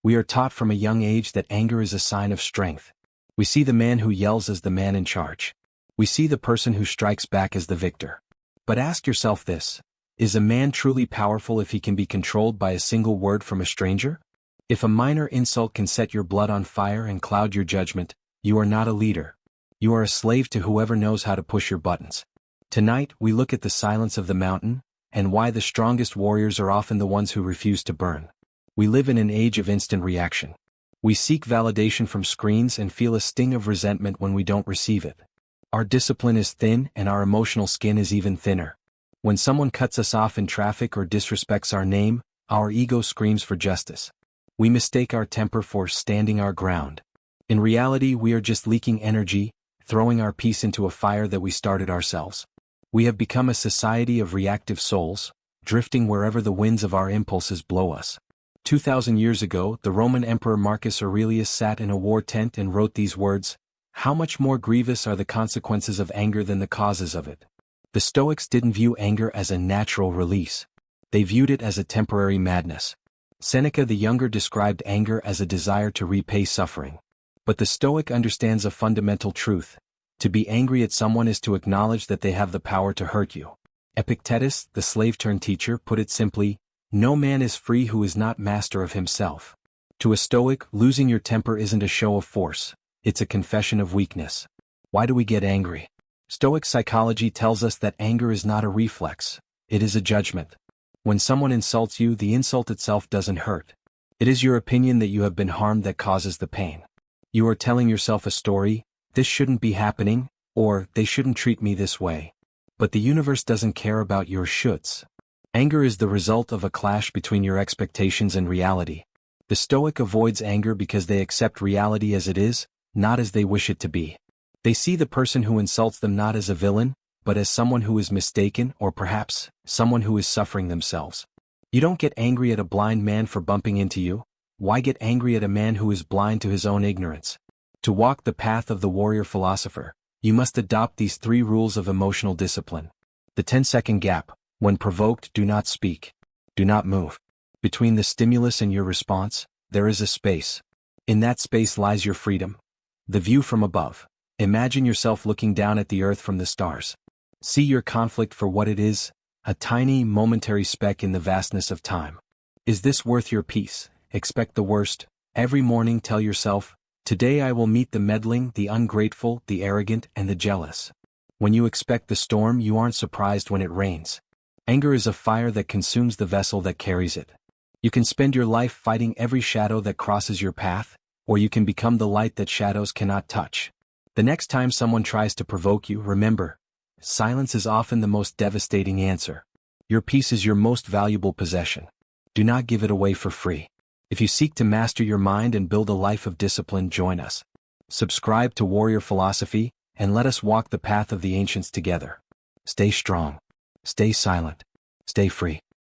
We are taught from a young age that anger is a sign of strength. We see the man who yells as the man in charge. We see the person who strikes back as the victor. But ask yourself this: is a man truly powerful if he can be controlled by a single word from a stranger? If a minor insult can set your blood on fire and cloud your judgment, you are not a leader. You are a slave to whoever knows how to push your buttons. Tonight, we look at the silence of the mountain, and why the strongest warriors are often the ones who refuse to burn. We live in an age of instant reaction. We seek validation from screens and feel a sting of resentment when we don't receive it. Our discipline is thin and our emotional skin is even thinner. When someone cuts us off in traffic or disrespects our name, our ego screams for justice. We mistake our temper for standing our ground. In reality, we are just leaking energy, throwing our peace into a fire that we started ourselves. We have become a society of reactive souls, drifting wherever the winds of our impulses blow us. 2,000 years ago, the Roman Emperor Marcus Aurelius sat in a war tent and wrote these words: "How much more grievous are the consequences of anger than the causes of it." The Stoics didn't view anger as a natural release. They viewed it as a temporary madness. Seneca the Younger described anger as a desire to repay suffering. But the Stoic understands a fundamental truth: to be angry at someone is to acknowledge that they have the power to hurt you. Epictetus, the slave-turned-teacher, put it simply: "No man is free who is not master of himself." To a Stoic, losing your temper isn't a show of force, it's a confession of weakness. Why do we get angry? Stoic psychology tells us that anger is not a reflex, it is a judgment. When someone insults you, the insult itself doesn't hurt. It is your opinion that you have been harmed that causes the pain. You are telling yourself a story: this shouldn't be happening, or they shouldn't treat me this way. But the universe doesn't care about your shoulds. Anger is the result of a clash between your expectations and reality. The Stoic avoids anger because they accept reality as it is, not as they wish it to be. They see the person who insults them not as a villain, but as someone who is mistaken, or perhaps, someone who is suffering themselves. You don't get angry at a blind man for bumping into you. Why get angry at a man who is blind to his own ignorance? To walk the path of the warrior philosopher, you must adopt these 3 rules of emotional discipline. The 10-second gap: when provoked, do not speak. Do not move. Between the stimulus and your response, there is a space. In that space lies your freedom. The view from above. Imagine yourself looking down at the earth from the stars. See your conflict for what it is: a tiny, momentary speck in the vastness of time. Is this worth your peace? Expect the worst. Every morning tell yourself, "Today I will meet the meddling, the ungrateful, the arrogant, and the jealous." When you expect the storm, you aren't surprised when it rains. Anger is a fire that consumes the vessel that carries it. You can spend your life fighting every shadow that crosses your path, or you can become the light that shadows cannot touch. The next time someone tries to provoke you, remember: silence is often the most devastating answer. Your peace is your most valuable possession. Do not give it away for free. If you seek to master your mind and build a life of discipline, join us. Subscribe to Warrior Philosophy, and let us walk the path of the ancients together. Stay strong. Stay silent. Stay free.